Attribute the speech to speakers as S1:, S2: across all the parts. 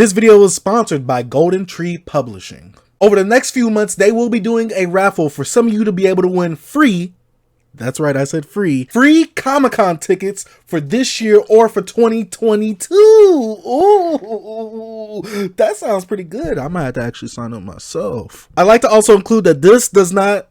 S1: This video was sponsored by Golden Tree Publishing. Over the next few months, they will be doing a raffle for some of you to be able to win free, that's right, I said free Comic-Con tickets for this year or for 2022. Ooh, that sounds pretty good. I might have to actually sign up myself. I'd like to also include that this does not,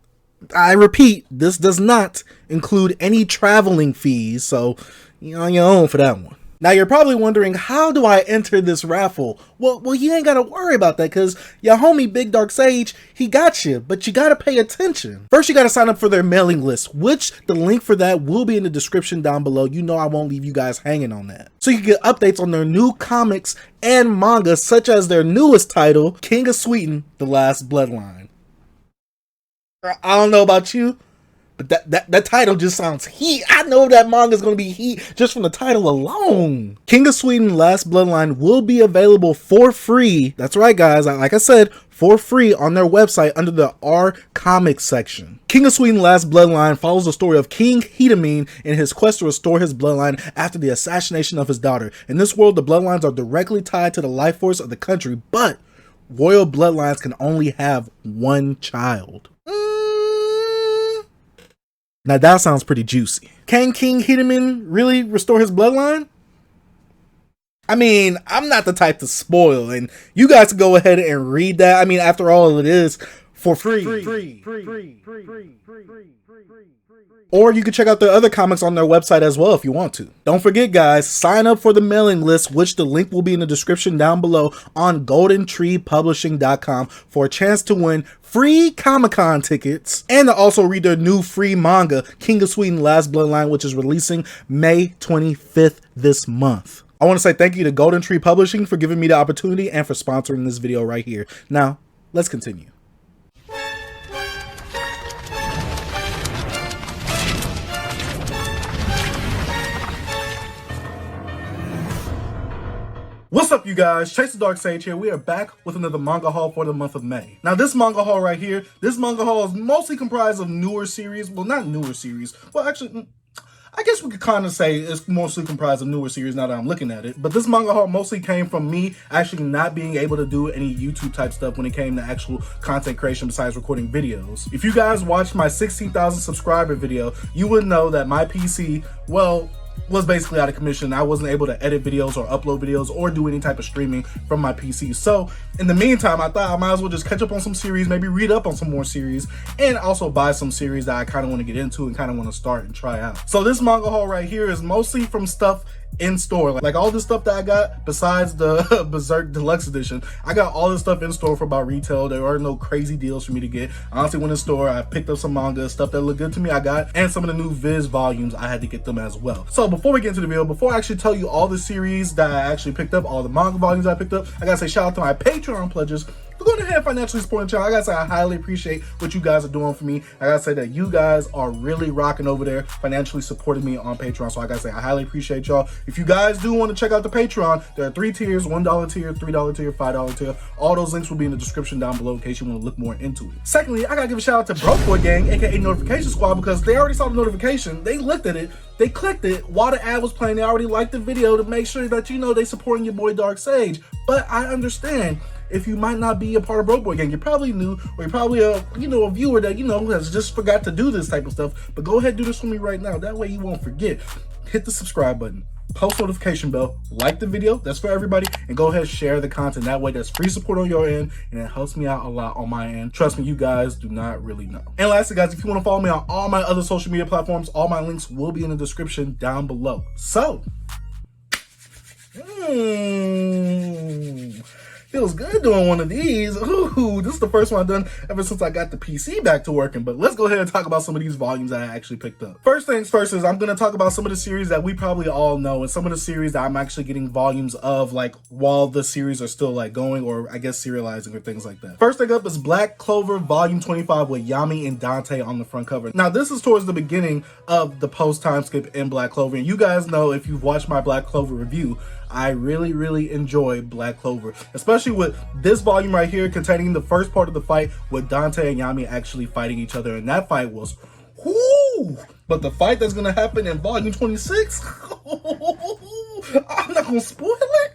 S1: I repeat, this does not include any traveling fees, so you're on your own for that one. Now you're probably wondering, how do I enter this raffle? Well, you ain't gotta worry about that, because your homie Big Dark Sage, he got you, but you gotta pay attention. First, you gotta sign up for their mailing list, which the link for that will be in the description down below. You know I won't leave you guys hanging on that. So you can get updates on their new comics and manga, such as their newest title, King of Sweden, The Last Bloodline. I don't know about you, but that title just sounds heat. I know that manga is going to be heat just from the title alone. King of Sweden Last Bloodline will be available for free. That's right, guys. Like I said, for free on their website under the R Comics section. King of Sweden Last Bloodline follows the story of King Hitamine in his quest to restore his bloodline after the assassination of his daughter. In this world, the bloodlines are directly tied to the life force of the country, but royal bloodlines can only have one child. Now that sounds pretty juicy. Can King Hitamine really restore his bloodline? I mean, I'm not the type to spoil, and you guys can go ahead and read that. I mean, after all, it is for free. Or you can check out their other comics on their website as well if you want to. Don't forget, guys, sign up for the mailing list, which the link will be in the description down below on goldentreepublishing.com for a chance to win free Comic-Con tickets and to also read their new free manga, King of Sweden Last Bloodline, which is releasing May 25th this month. I want to say thank you to Golden Tree Publishing for giving me the opportunity and for sponsoring this video right here. Now, let's continue. What's up, you guys? Chase the Dark Sage here. We are back with another manga haul for the month of May. Now, this manga haul right here, this manga haul is mostly comprised of newer series. Well, not newer series. Well, actually, I guess we could kind of say it's mostly comprised of newer series now that I'm looking at it. But this manga haul mostly came from me actually not being able to do any YouTube type stuff when it came to actual content creation besides recording videos. If you guys watched my 16,000 subscriber video, you would know that my PC, well, was basically out of commission. I wasn't able to edit videos or upload videos or do any type of streaming from my PC. So in the meantime, I thought I might as well just catch up on some series, maybe read up on some more series, and also buy some series that I kind of want to get into and kind of want to start and try out. So this manga haul right here is mostly from stuff in store. Like all the stuff that I got besides the Berserk deluxe edition, I got all this stuff in store for about retail. There are no crazy deals for me to get. I honestly went in store, I picked up some manga, stuff that looked good to me I got, and some of the new Viz volumes, I had to get them as well. So before we get into the video, before I actually tell you all the series that I actually picked up, all the manga volumes I picked up, I gotta say shout out to my Patreon pledges for going ahead and financially supporting the channel. I gotta say I highly appreciate what you guys are doing for me. I gotta say that you guys are really rocking over there, financially supporting me on Patreon. So I gotta say I highly appreciate y'all. If you guys do want to check out the Patreon, there are 3 tiers: $1 tier, $3 tier, $5 tier. All those links will be in the description down below in case you want to look more into it. Secondly, I gotta give a shout out to Broke Boy Gang, aka Notification Squad, because they already saw the notification, they looked at it, they clicked it while the ad was playing, they already liked the video to make sure that you know they supporting your boy Dark Sage. But I understand if you might not be a part of Broke Boy Gang, you're probably new, or you're probably a viewer that has just forgot to do this type of stuff. But go ahead and do this for me right now. That way you won't forget. Hit the subscribe button, post notification bell, like the video, that's for everybody, and go ahead and share the content. That way that's free support on your end, and it helps me out a lot on my end. Trust me, you guys do not really know. And lastly, guys, if you want to follow me on all my other social media platforms, all my links will be in the description down below. So feels good doing one of these. Ooh, this is the first one I've done ever since I got the PC back to working. But let's go ahead and talk about some of these volumes that I actually picked up. First things first is I'm going to talk about some of the series that we probably all know, and some of the series that I'm actually getting volumes of, like, while the series are still, like, going, or I guess serializing or things like that. First thing up is Black Clover Volume 25 with Yami and Dante on the front cover. Now, this is towards the beginning of the post-time skip in Black Clover, and you guys know, if you've watched my Black Clover review, I really enjoy Black Clover, especially with this volume right here containing the first part of the fight with Dante and Yami actually fighting each other, and that fight was whoo! But the fight that's gonna happen in volume 26, I'm not gonna spoil it.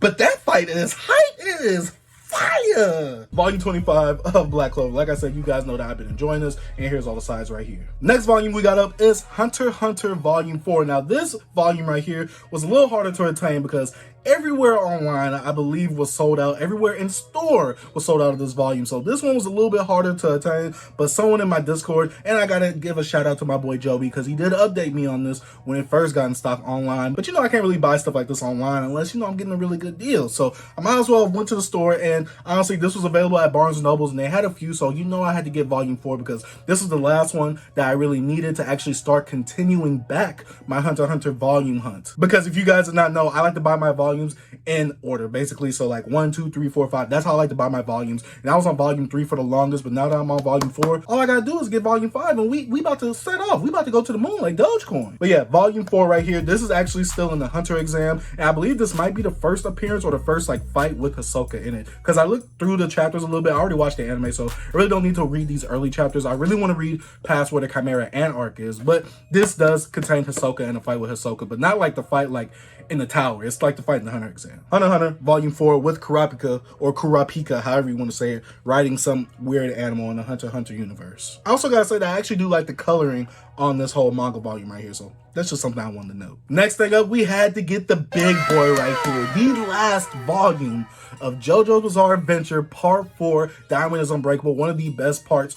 S1: But that fight is hype. It is fire. Volume 25 of Black Clover. Like I said, you guys know that I've been enjoying this, and here's all the sides right here. Next volume we got up is Hunter x Hunter Volume 4. Now this volume right here was a little harder to attain because everywhere online, I believe, was sold out. Everywhere in store was sold out of this volume. So this one was a little bit harder to attain, but someone in my Discord, and I gotta give a shout out to my boy Joby because he did update me on this when it first got in stock online. But you know, I can't really buy stuff like this online unless, you know, I'm getting a really good deal. So I might as well have went to the store, and honestly, this was available at Barnes & Nobles, and they had a few, so you know I had to get volume 4 because this is the last one that I really needed to actually start continuing back my Hunter x Hunter volume hunt. Because if you guys did not know, I like to buy my volumes in order, basically. So like 1, 2, 3, 4, 5. That's how I like to buy my volumes. And I was on volume 3 for the longest, but now that I'm on volume 4, all I gotta do is get volume 5, and we about to set off. We about to go to the moon like Dogecoin. But yeah, volume 4 right here. This is actually still in the Hunter exam, and I believe this might be the first appearance or the first like fight with Hisoka in it. Because I looked through the chapters a little bit. I already watched the anime, so I really don't need to read these early chapters. I really want to read past where the Chimera Ant arc is, but this does contain Hisoka and a fight with Hisoka, but not like the fight like in the tower. It's like the fight in the Hunter exam. Hunter x Hunter Volume 4 with Kurapika, or Kurapika, however you want to say it, riding some weird animal in the Hunter x Hunter universe. I also gotta say that I actually do like the coloring on this whole manga volume right here, so that's just something I wanted to know. Next thing up, we had to get the big boy right here. The last volume of JoJo's Bizarre Adventure Part 4, Diamond is Unbreakable, one of the best parts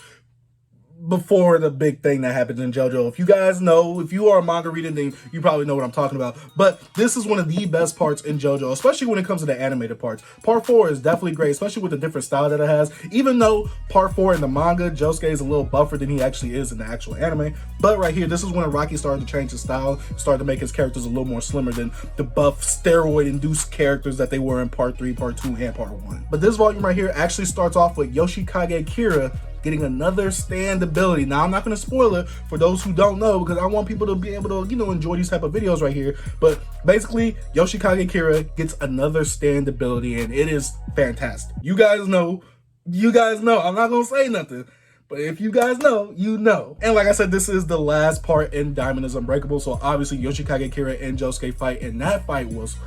S1: before the big thing that happens in JoJo. If you guys know, if you are a manga reader, then you probably know what I'm talking about. But this is one of the best parts in JoJo, especially when it comes to the animated parts. Part 4 is definitely great, especially with the different style that it has. Even though Part 4 in the manga, Josuke is a little buffer than he actually is in the actual anime. But right here, this is when Rocky started to change his style, started to make his characters a little more slimmer than the buff, steroid-induced characters that they were in Part 3, Part 2, and Part 1. But this volume right here actually starts off with Yoshikage Kira getting another stand ability. Now, I'm not going to spoil it for those who don't know because I want people to be able to, you know, enjoy these type of videos right here. But basically, Yoshikage Kira gets another stand ability, and it is fantastic. You guys know. I'm not going to say nothing. But if you guys know, you know. And like I said, this is the last part in Diamond is Unbreakable. So obviously, Yoshikage Kira and Josuke fight, and that fight was,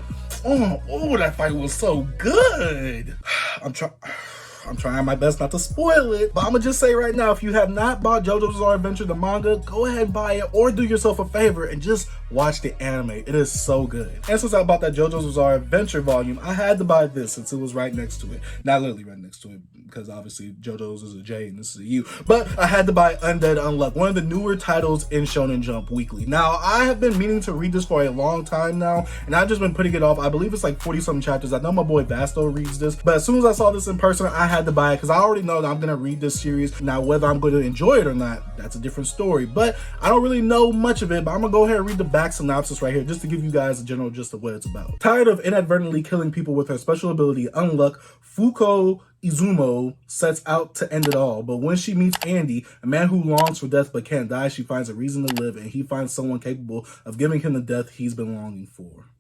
S1: that fight was so good. I'm trying my best not to spoil it, but I'm gonna just say right now, if you have not bought JoJo's Bizarre Adventure, the manga, go ahead and buy it, or do yourself a favor and just watch the anime. It is so good. And since I bought that JoJo's Bizarre Adventure volume, I had to buy this since it was right next to it. Not literally right next to it, because obviously JoJo's is a J and this is a U, but I had to buy Undead Unluck, one of the newer titles in Shonen Jump Weekly. Now, I have been meaning to read this for a long time now, and I've just been putting it off. I believe it's like 40-something chapters. I know my boy Vasto reads this, but as soon as I saw this in person, I had to buy it because I already know that I'm gonna read this series. Now, whether I'm going to enjoy it or not, that's a different story, but I don't really know much of it, but I'm gonna go ahead and read the back synopsis right here just to give you guys a general gist of what it's about. Tired of inadvertently killing people with her special ability, Unluck, Fuko Izumo sets out to end it all, but when she meets Andy, a man who longs for death but can't die, she finds a reason to live, and he finds someone capable of giving him the death he's been longing for.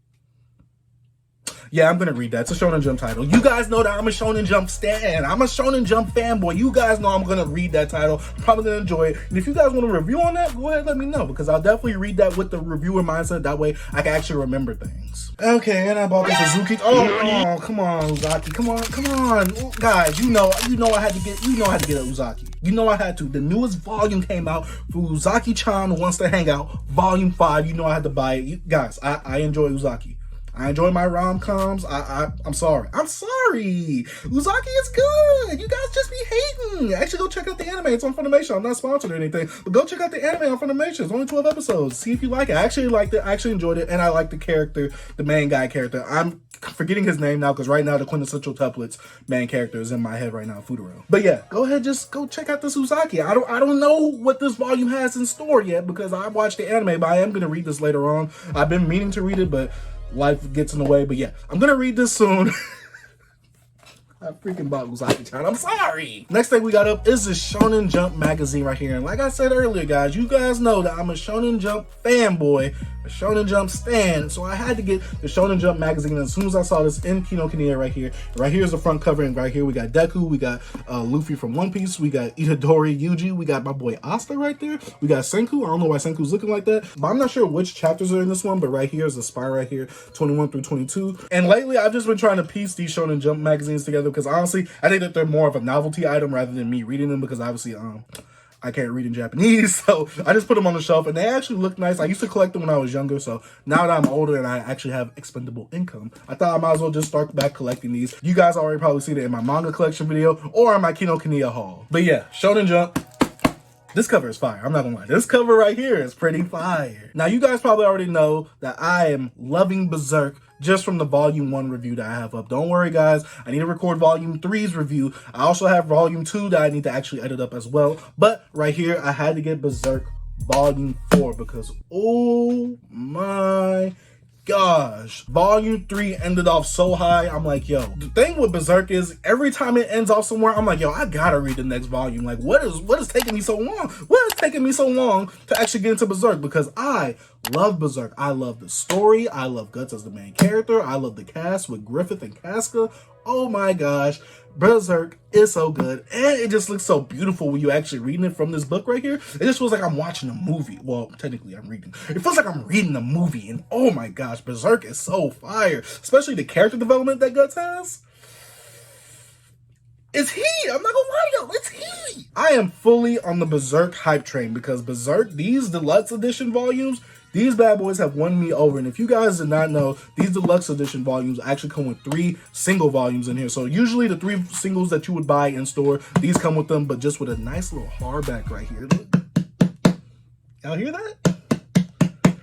S1: Yeah, I'm gonna read that. It's a Shonen Jump title. You guys know that I'm a Shonen Jump stan. I'm a Shonen Jump fanboy. You guys know I'm gonna read that title. I'm probably gonna enjoy it. And if you guys want a review on that, go ahead and let me know, because I'll definitely read that with the reviewer mindset. That way I can actually remember things. Okay, and I bought this Uzaki. Oh, come on, Uzaki. Come on. Guys, you know I had to get a Uzaki. You know I had to. The newest volume came out for Uzaki-chan Wants to Hang Out, Volume 5. You know I had to buy it. Guys, I enjoy Uzaki. I enjoy my rom-coms. I'm sorry. Uzaki is good. You guys just be hating. Actually, go check out the anime. It's on Funimation. I'm not sponsored or anything, but go check out the anime on Funimation. It's only 12 episodes. See if you like it. I actually liked it. I actually enjoyed it, and I like the character, the main guy character. I'm forgetting his name now because right now the quintessential tuplets main character is in my head right now, Futaro. But yeah, go ahead, just go check out this Uzaki. I don't know what this volume has in store yet because I watched the anime, but I am gonna read this later on. I've been meaning to read it, but life gets in the way. But yeah, I'm gonna read this soon. I freaking bought Uzaki-chan. I'm sorry. Next thing we got up is the Shonen Jump magazine right here. And like I said earlier, guys, you guys know that I'm a Shonen Jump fanboy, a Shonen Jump stan. So I had to get the Shonen Jump magazine as soon as I saw this in Kinokuniya right here. Right here is the front cover, and right here we got Deku, we got Luffy from One Piece, we got Itadori, Yuji, we got my boy Asta right there, we got Senku. I don't know why Senku's looking like that, but I'm not sure which chapters are in this one, but right here is the spy right here, 21 through 22. And lately, I've just been trying to piece these Shonen Jump magazines together because honestly, I think that they're more of a novelty item rather than me reading them, because obviously, I can't read in Japanese, so I just put them on the shelf, and they actually look nice. I used to collect them when I was younger, so now that I'm older and I actually have expendable income, I thought I might as well just start back collecting these. You guys already probably seen it in my manga collection video or in my Kinokuniya haul. But yeah, Shonen Jump. This cover is fire. I'm not gonna lie. This cover right here is pretty fire. Now, you guys probably already know that I am loving Berserk just from the Volume 1 review that I have up. Don't worry, guys. I need to record Volume 3's review. I also have Volume 2 that I need to actually edit up as well. But right here, I had to get Berserk Volume 4 because, oh my gosh, Volume 3 ended off so high. I'm like, yo, the thing with Berserk is every time it ends off somewhere, I'm like, yo, I gotta read the next volume. Like, what is taking me so long? What is taking me so long to actually get into Berserk? Because I love Berserk. I love the story. I love Guts as the main character. I love the cast with Griffith and Casca. Oh my gosh, Berserk is so good, and it just looks so beautiful when you actually reading it from this book right here. It just feels like I'm watching a movie. Well, technically I'm reading. It feels like I'm reading a movie, and oh my gosh, Berserk is so fire, especially the character development that Guts has. It's heat. I'm not gonna lie to y'all, it's heat. I am fully on the Berserk hype train because Berserk, these deluxe edition volumes, these bad boys have won me over. And if you guys did not know, these deluxe edition volumes actually come with 3 single volumes in here. So usually the 3 singles that you would buy in store, these come with them, but just with a nice little hardback right here. Y'all hear that?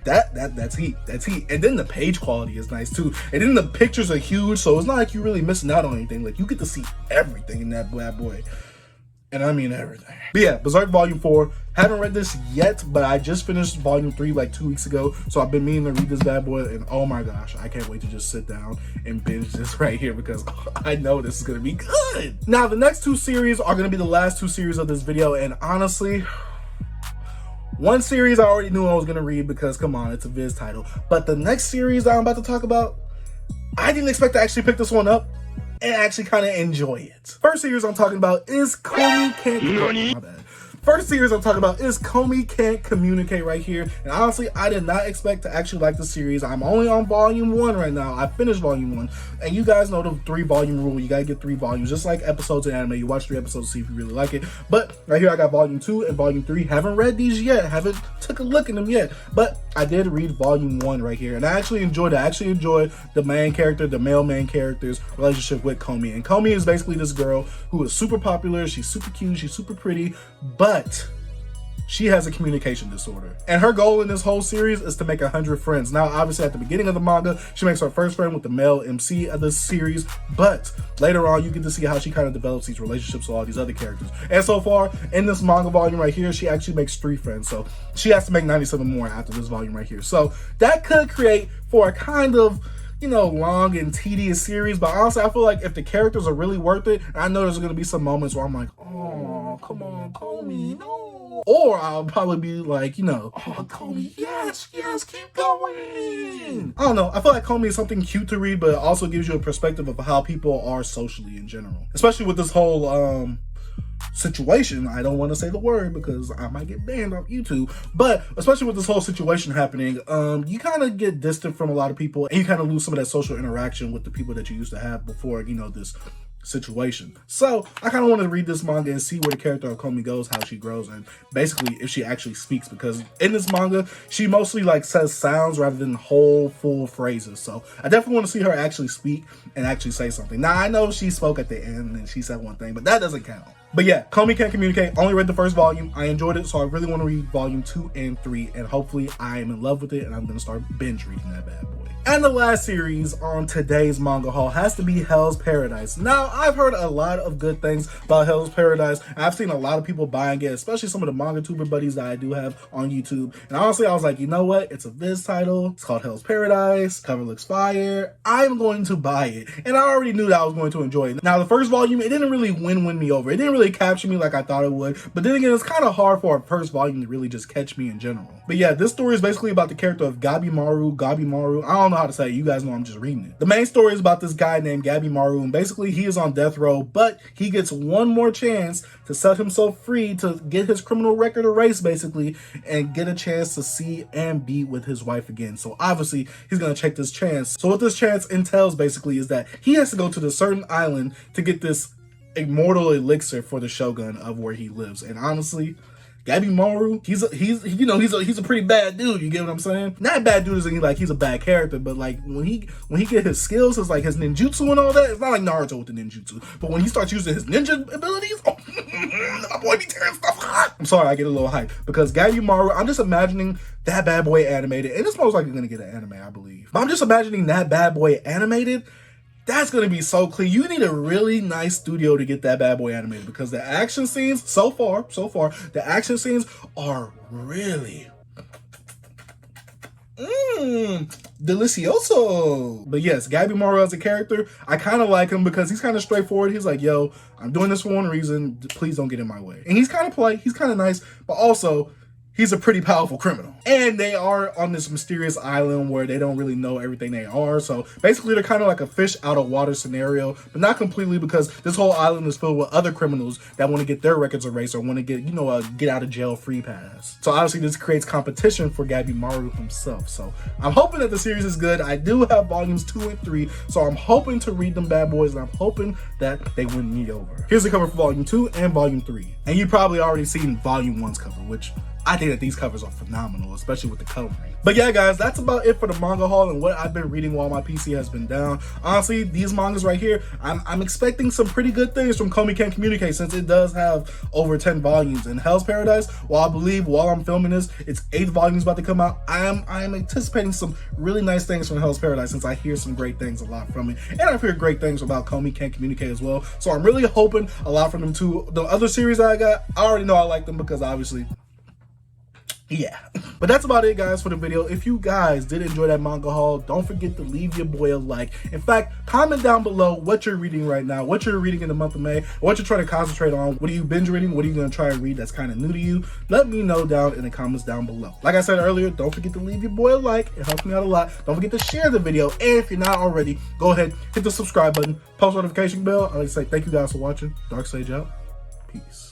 S1: That's heat. That's heat. And then the page quality is nice too. And then the pictures are huge, so it's not like you're really missing out on anything. Like, you get to see everything in that bad boy. And I mean everything. But yeah, Berserk Volume 4. Haven't read this yet, but I just finished Volume 3 like 2 weeks ago. So I've been meaning to read this bad boy, and oh my gosh, I can't wait to just sit down and binge this right here because I know this is gonna be good. Now, the next 2 series are gonna be the last 2 series of this video, and honestly, one series I already knew I was gonna read because, come on, it's a Viz title. But the next series that I'm about to talk about, I didn't expect to actually pick this one up and actually kind of enjoy it. First series I'm talking about is Komi Can't Communicate. My bad. First series I'm talking about is Komi Can't Communicate right here. And honestly, I did not expect to actually like the series. I'm only on Volume 1 right now. I finished Volume 1. And you guys know the 3-volume rule. You gotta get 3 volumes. Just like episodes of anime. You watch 3 episodes to see if you really like it. But right here I got Volume 2 and Volume 3. Haven't read these yet. Haven't took a look at them yet. But I did read Volume 1 right here. And I actually enjoyed it. I actually enjoyed the main character, the male main character's relationship with Komi. And Komi is basically this girl who is super popular. She's super cute. She's super pretty. But she has a communication disorder. And her goal in this whole series is to make 100 friends. Now, obviously, at the beginning of the manga, she makes her first friend with the male MC of this series. But later on, you get to see how she kind of develops these relationships with all these other characters. And so far, in this manga volume right here, she actually makes 3 friends. So she has to make 97 more after this volume right here. So that could create for a kind of, you know, long and tedious series, but honestly, I feel like if the characters are really worth it, I know there's gonna be some moments where I'm like, oh, come on, Komi, no. Or I'll probably be like, you know, oh, Komi, yes, keep going. I don't know, I feel like Komi is something cute to read, but it also gives you a perspective of how people are socially in general. Especially with this whole, situation. I don't want to say the word because I might get banned off YouTube, but especially with this whole situation happening, you kind of get distant from a lot of people and you kind of lose some of that social interaction with the people that you used to have before, you know, this situation. So I kind of wanted to read this manga and see where the character of Komi goes, how she grows, and basically if she actually speaks, because in this manga she mostly like says sounds rather than whole full phrases. So I definitely want to see her actually speak and actually say something. Now, I know she spoke at the end and she said one thing, but that doesn't count. But yeah, Komi Can't Communicate. Only read the first volume. I enjoyed it, so I really want to read Volume 2 and 3, and hopefully I am in love with it and I'm going to start binge reading that bad boy. And the last series on today's manga haul has to be Hell's Paradise. Now, I've heard a lot of good things about Hell's Paradise. I've seen a lot of people buying it, especially some of the manga tuber buddies that I do have on YouTube. And honestly, I was like, you know what? It's a Viz title. It's called Hell's Paradise. Cover looks fire. I'm going to buy it. And I already knew that I was going to enjoy it. Now, the first volume, it didn't really win me over. It didn't really capture me like I thought it would. But then again, it's kind of hard for a first volume to really just catch me in general. But yeah, this story is basically about the character of Gabimaru. I don't know how to say it. You guys know I'm just reading it. The main story is about this guy named Gabimaru, and basically he is on death row, but he gets one more chance to set himself free, to get his criminal record erased basically, and get a chance to see and be with his wife again. So obviously he's gonna take this chance. So what this chance entails basically is that he has to go to this certain island to get this immortal elixir for the shogun of where he lives. And honestly, Gabimaru, he's a pretty bad dude. You get what I'm saying? Not bad dude as in like he's a bad character, but like when he get his skills, it's like his ninjutsu and all that. It's not like Naruto with the ninjutsu, but when he starts using his ninja abilities, oh, my boy be tearing stuff. I'm sorry, I get a little hype because Gabimaru, I'm just imagining that bad boy animated, and it's most likely gonna get an anime, I believe. But I'm just imagining that bad boy animated. That's going to be so clean. You need a really nice studio to get that bad boy animated because the action scenes, so far, the action scenes are really delicioso. But yes, Gabimaru as a character, I kind of like him because he's kind of straightforward. He's like, yo, I'm doing this for one reason. Please don't get in my way. And he's kind of polite. He's kind of nice, but also he's a pretty powerful criminal. And they are on this mysterious island where they don't really know everything they are. So basically they're kind of like a fish out of water scenario, but not completely because this whole island is filled with other criminals that want to get their records erased or want to get, a get out of jail free pass. So obviously this creates competition for Gabimaru himself. So I'm hoping that the series is good. I do have volumes 2 and 3. So I'm hoping to read them bad boys, and I'm hoping that they win me over. Here's the cover for volume 2 and volume 3. And you probably already seen volume 1's cover, which I think that these covers are phenomenal, especially with the coloring. But yeah, guys, that's about it for the manga haul and what I've been reading while my PC has been down. Honestly, these mangas right here, I'm expecting some pretty good things from Komi Can't Communicate since it does have over 10 volumes. And Hell's Paradise, while I'm filming this, its 8th volume is about to come out. I am anticipating some really nice things from Hell's Paradise since I hear some great things a lot from it. And I've heard great things about Komi Can't Communicate as well. So I'm really hoping a lot from them too. The other series I got, I already know I like them because obviously, yeah. But that's about it, guys, for the video. If you guys did enjoy that manga haul, don't forget to leave your boy a like. In fact, comment down below what you're reading right now, what you're reading in the month of May, what you're trying to concentrate on. What are you binge reading? What are you going to try and read that's kind of new to you? Let me know down in the comments down below. Like I said earlier, don't forget to leave your boy a like. It helps me out a lot. Don't forget to share the video. And if you're not already, go ahead, hit the subscribe button, post notification bell. I like to say thank you guys for watching. Dark Sage out. Peace.